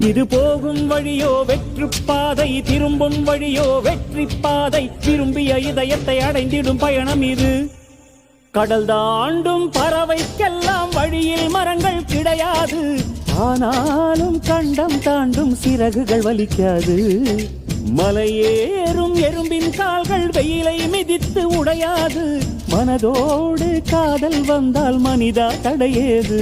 இது போகும் வழியோ வெற்றி பாதை, திரும்பும் வழியோ வெற்றி பாதை. விரும்பிய இதயத்தை அடைந்திடும் பயணம் இது. கடல் தாண்டும் பறவைக்கெல்லாம் வழியில் மரங்கள் கிடையாது. ஆனாலும் கண்டம் தாண்டும் சிறகுகள் வலிக்காது. மலையேறும் எறும்பின் கால்கள் வெயிலை மிதித்து உடையாது. மனதோடு காதல் வந்தால் மனிதா தடையேது.